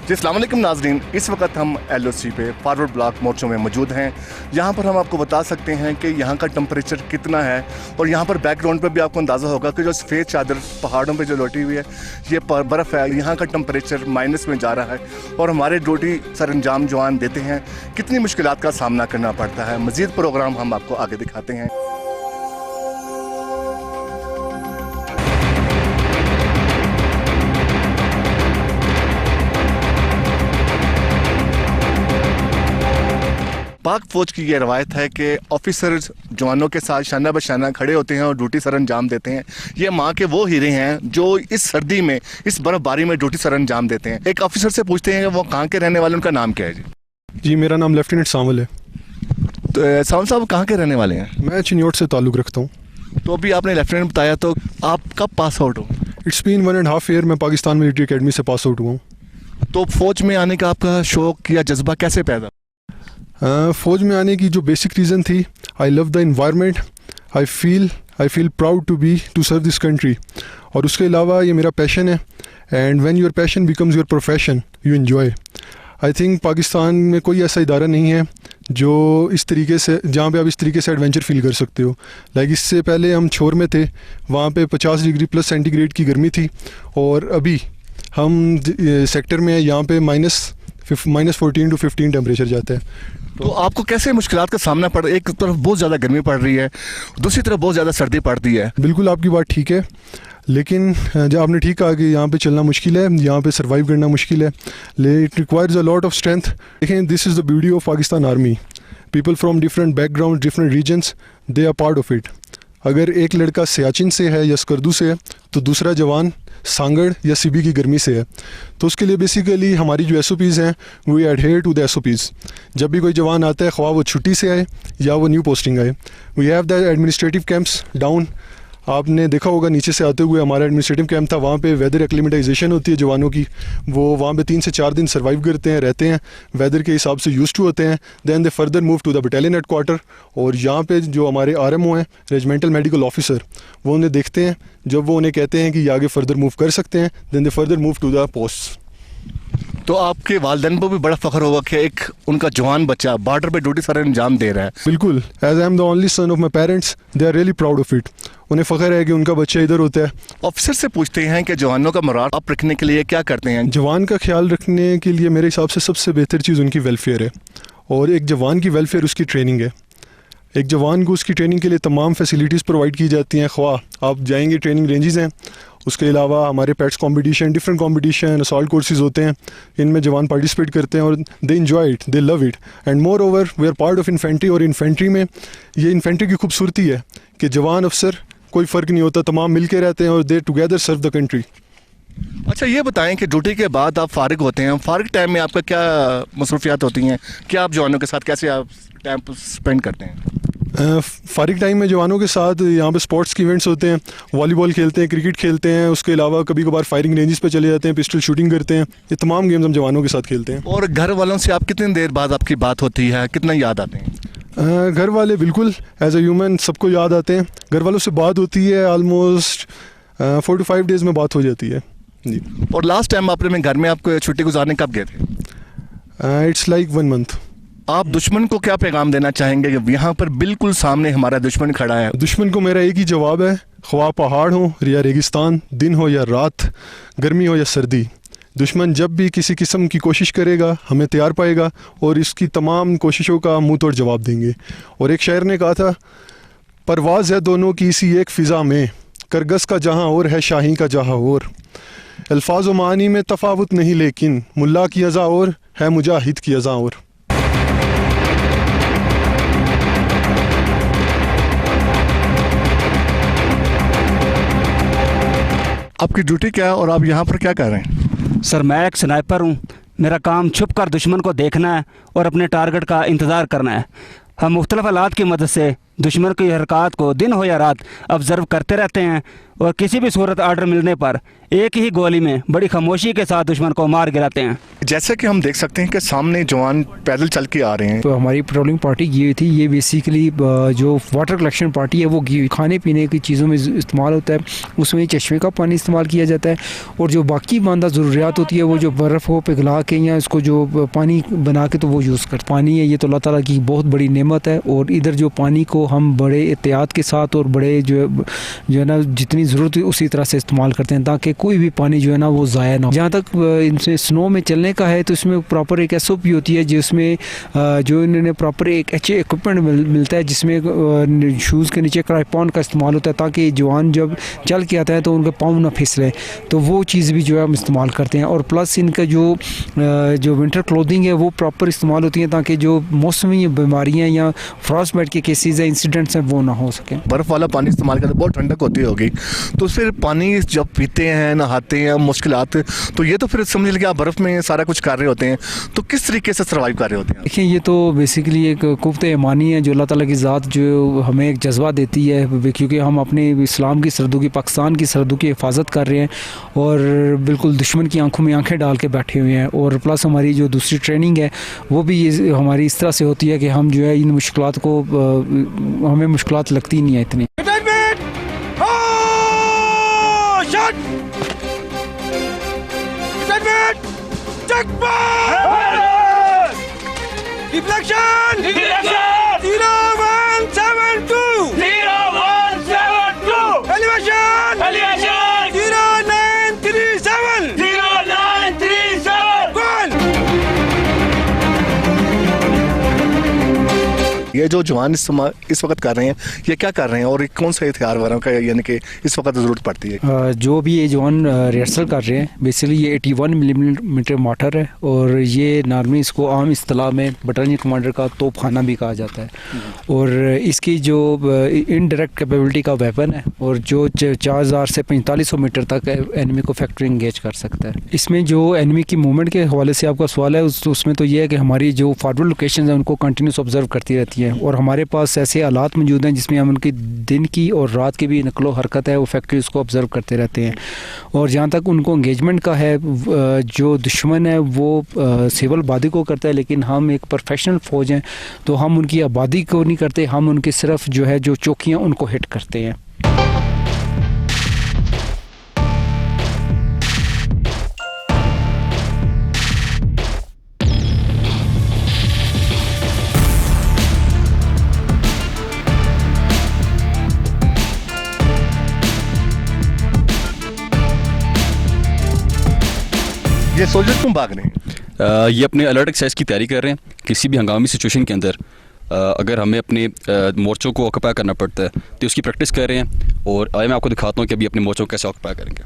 जी अस्सलाम वालेकुम नाज़रीन, इस वक्त हम LOC पे फॉरवर्ड ब्लॉक मोर्चों में मौजूद हैं। यहाँ पर हम आपको बता सकते हैं कि यहाँ का टेम्परेचर कितना है और यहाँ पर बैकग्राउंड पर भी आपको अंदाज़ा होगा कि जो सफ़ेद चादर पहाड़ों पे जो लौटी हुई है ये बर्फ़ है। यहाँ का टेम्परेचर माइनस में जा रहा है और हमारे ड्यूटी सर अंजाम जवान देते हैं कितनी मुश्किलात का सामना करना पड़ता है। मज़ीद प्रोग्राम हम आपको आगे दिखाते हैं। पाक फ़ौज की ये रवायत है कि ऑफिसर जवानों के साथ शाना बशाना खड़े होते हैं और ड्यूटी सर अंजाम देते हैं। ये माँ के वो हीरे हैं जो इस सर्दी में, इस बर्फ़बारी में ड्यूटी सर अंजाम देते हैं। एक ऑफिसर से पूछते हैं कि वो कहाँ के रहने वाले, उनका नाम क्या है? जी मेरा नाम लेफ्टिनेंट सावल है। तो सावल साहब कहाँ के रहने वाले हैं? मैं चिन्योट से ताल्लुक़ रखता हूँ। तो अभी आपने लेफ्टिनेंट बताया, तो आप कब पास आउट हो? इट्स बीन 1.5 ईयर मैं पाकिस्तान मिलिट्री अकेडमी से पास आउट हुआ हूँ। तो फ़ौज में आने का आपका शौक़ या जज्बा कैसे पैदा? फ़ौज में आने की जो बेसिक रीज़न थी, I love the environment, I feel proud to serve this country. और उसके अलावा ये मेरा पैशन है, and when your passion becomes your profession you enjoy. I think Pakistan में कोई ऐसा इदारा नहीं है जो इस तरीके से, जहाँ पे आप इस तरीके से एडवेंचर फील कर सकते हो। लाइक इससे पहले हम छोर में थे, वहाँ पे 50 डिग्री प्लस सेंटीग्रेड की गर्मी थी, और अभी हम सेक्टर में यहाँ पे -14 to 15 टेम्परेचर जाता है। तो आपको कैसे मुश्किलात का सामना पड़, एक तरफ बहुत ज़्यादा गर्मी पड़ रही है, दूसरी तरफ बहुत ज़्यादा सर्दी पड़ती है। बिल्कुल आपकी बात ठीक है, लेकिन जब आपने ठीक कहा कि यहाँ पे चलना मुश्किल है, यहाँ पे सर्वाइव करना मुश्किल है, it requires a lot of strength. देखें, this is the beauty of Pakistan army. People from different background, different regions, they are part of it. अगर एक लड़का सियाचिन से है या स्कर्दू से है, तो दूसरा जवान सांगड़ या सीबी की गर्मी से है। तो उसके लिए बेसिकली हमारी जो SOPs हैं, we adhere to the SOPs। जब भी कोई जवान आता है, ख्वाह वो छुट्टी से आए या वो न्यू पोस्टिंग आए, we have the administrative camps down. आपने देखा होगा नीचे से आते हुए हमारा एडमिनिस्ट्रेटिव कैंप था, वहाँ पे वेदर एक्लिमेटाइजेशन होती है जवानों की। वो वहाँ पे 3 से 4 दिन सर्वाइव करते हैं, रहते हैं, वेदर के हिसाब से यूज्ड टू होते हैं। Then they further move to the battalion headquarter. और यहाँ पे जो हमारे RMO हैं, रेजिमेंटल मेडिकल ऑफिसर, वो उन्हें देखते हैं। जब वो उन्हें कहते हैं कि ये आगे फर्दर मूव कर सकते हैं, then they further move to the post. तो आपके वालिदैन को भी बड़ा फ़ख्र होगा कि एक उनका जवान बच्चा बॉर्डर पे ड्यूटी सर अंजाम दे रहा है। बिल्कुल, as I am the only son of my parents, they are really proud of it. उन्हें फ़ख्र है कि उनका बच्चा इधर होता है। ऑफिसर से पूछते हैं कि जवानों का मोराल आप रखने के लिए क्या करते हैं? जवान का ख्याल रखने के लिए मेरे हिसाब से सबसे बेहतर चीज़ उनकी वेलफेयर है, और एक जवान की वेलफेयर उसकी ट्रेनिंग है। एक जवान को उसकी ट्रेनिंग के लिए तमाम फैसिलिटीज़ प्रोवाइड की जाती हैं। ख्वाह आप जाएंगे, ट्रेनिंग रेंजेस हैं, उसके अलावा हमारे pets competition, different competition, assault courses होते हैं, इनमें जवान पार्टिसिपेट करते हैं और they enjoy it, they love it. And moreover we are part of infantry, और इन्फेंट्री में ये इन्फेंट्री की खूबसूरती है कि जवान अफसर कोई फ़र्क नहीं होता, तमाम मिल के रहते हैं और they together serve the country. अच्छा, ये बताएं कि ड्यूटी के बाद आप फारिग होते हैं, फारिग टाइम में आपका क्या मसरूफियात होती हैं? क्या आप जवानों के साथ कैसे आप टाइम स्पेंड करते हैं? फारिग टाइम में जवानों के साथ यहाँ पे स्पोर्ट्स के इवेंट्स होते हैं, वॉलीबॉल खेलते हैं, क्रिकेट खेलते हैं, उसके अलावा कभी कभार फायरिंग रेंजेस पे चले जाते हैं, पिस्टल शूटिंग करते हैं। ये तमाम गेम्स हम जवानों के साथ खेलते हैं। और घर वालों से आप कितनी देर बाद आपकी बात होती है, कितना याद आते हैं? घर वाले बिल्कुल एज ए ह्यूमन सबको याद आते हैं। घर वालों से बात होती है, ऑलमोस्ट 4 to 5 डेज़ में बात हो जाती है जी। और लास्ट टाइम आप अपने घर में आपको छुट्टी गुजारने कब गए थे? It's like 1 month. आप दुश्मन को क्या पैगाम देना चाहेंगे कि यहाँ पर बिल्कुल सामने हमारा दुश्मन खड़ा है? दुश्मन को मेरा एक ही जवाब है, ख्वाह पहाड़ हो या रेगिस्तान, दिन हो या रात, गर्मी हो या सर्दी, दुश्मन जब भी किसी किस्म की कोशिश करेगा हमें तैयार पाएगा और इसकी तमाम कोशिशों का मुंह तोड़ जवाब देंगे। और एक शायर ने कहा था, परवाज़ है दोनों की इसी एक फ़िज़ा में, करगस का जहाँ और है शाही का जहाँ और, अल्फाज व मानी में तफावत नहीं लेकिन मुल्ला की अज़ा और है मुजाहिद की अज़ा और। आपकी ड्यूटी क्या है और आप यहाँ पर क्या कर रहे हैं? सर मैं एक स्नाइपर हूँ। मेरा काम छुप कर दुश्मन को देखना है और अपने टारगेट का इंतज़ार करना है। हम मुख्तलिफ आलात की मदद से दुश्मन की हरकत को दिन हो या रात ऑब्ज़र्व करते रहते हैं और किसी भी सूरत आर्डर मिलने पर एक ही गोली में बड़ी खामोशी के साथ दुश्मन को मार गिराते हैं। जैसे कि हम देख सकते हैं कि सामने जवान पैदल चल के आ रहे हैं। तो हमारी पेट्रोलिंग पार्टी ये थी, ये बेसिकली जो वाटर कलेक्शन पार्टी है वो खाने पीने की चीज़ों में इस्तेमाल होता है, उसमें चश्मे का पानी इस्तेमाल किया जाता है और जो बाकी मानदा ज़रूरियात होती है वो जो बर्फ़ को पिघला के या इसको जो पानी बना के तो वो यूज़ करते। पानी है ये तो अल्लाह ताला की बहुत बड़ी नेमत है और इधर जो पानी को हम बड़े एहतियात के साथ और बड़े जो है ना जितनी ज़रूरत है उसी तरह से इस्तेमाल करते हैं ताकि कोई भी पानी जो है ना वो ज़ाया ना हो। जहाँ तक इनसे स्नो में चलने का है तो इसमें प्रॉपर एक SOP होती है जिसमें जो इन्होंने प्रॉपर एक अच्छे इक्विपमेंट मिलता है जिसमें शूज़ के नीचे क्राइपॉन का इस्तेमाल होता है ताकि जवान जब चल के आता है तो उनके पाँव ना फिसले, तो वो चीज़ भी जो है हम इस्तेमाल करते हैं। और प्लस इनका जो विंटर क्लोथिंग है वो प्रॉपर इस्तेमाल होती है ताकि जो मौसमी बीमारियाँ या फ्रॉस्ट बाइट के केसेस या इंसिडेंट्स हैं वो ना हो सकें। बर्फ़ वाला पानी इस्तेमाल करते बहुत ठंडक होती होगी, तो फिर पानी जब पीते हैं नहाते हैं मुश्किलात, तो ये तो फिर समझ लीजिए आप बर्फ़ में सारा कुछ कर रहे होते हैं, तो किस तरीके से सर्वाइव कर रहे होते हैं? देखिए ये तो बेसिकली एक कुव्वत ईमानी है जो अल्लाह ताला की ज़ात जो हमें एक जज्बा देती है क्योंकि हम अपने इस्लाम की सरहदों की, पाकिस्तान की सरहदों की हिफाजत कर रहे हैं और बिल्कुल दुश्मन की आंखों में आंखें डाल के बैठे हुए हैं। और प्लस हमारी जो दूसरी ट्रेनिंग है वो भी हमारी इस तरह से होती है कि हम जो है इन मुश्किलात को हमें मुश्किलात लगती नहीं है इतनी। Deflection! 0172! 0172! Elevation! 0937! 0937! One! ये जो जवान इस वक्त कर रहे हैं ये क्या कर रहे हैं और ये कौन सा हथियार वगैरह का यानी कि इस वक्त ज़रूरत पड़ती है? जो भी ये जवान रिहर्सल कर रहे हैं बेसिकली ये 81 मिलीमीटर मार्टर है और ये नॉर्मली इसको आम इस्तिलाह में बटालियन कमांडर का तोपखाना भी कहा जाता है और इसकी जो इनडायरेक्ट कैपेबिलिटी का वेपन है और जो 4000 से 4500 मीटर तक एनिमी को फैक्ट्री इंगेज कर सकता है। इसमें जो एनिमी की मूवमेंट के हवाले से आपका सवाल है उसमें तो ये है कि हमारी जो फॉरवर्ड लोकेशन है उनको कंटिन्यूस ऑब्जर्व करती रहती है और हमारे पास ऐसे हालात मौजूद हैं जिसमें हम उनकी दिन की और रात की भी नकलो हरकत है वो फैक्ट्रीज को ऑब्जर्व करते रहते हैं। और जहाँ तक उनको इंगेजमेंट का है जो दुश्मन है वो सिविल आबादी को करता है लेकिन हम एक प्रोफेशनल फ़ौज हैं तो हम उनकी आबादी को नहीं करते, हम उनकी सिर्फ जो है जो चौकियाँ उनको हिट करते हैं। ये सोल्जर क्यों भाग रहे हैं? ये अपने अलर्ट एक्सरसाइज की तैयारी कर रहे हैं। किसी भी हंगामी सिचुएशन के अंदर अगर हमें अपने मोर्चों को ऑक्यूपाई करना पड़ता है तो उसकी प्रैक्टिस कर रहे हैं और आइए मैं आपको दिखाता हूँ कि अभी अपने मोर्चों को कैसे ऑक्यूपाई करेंगे।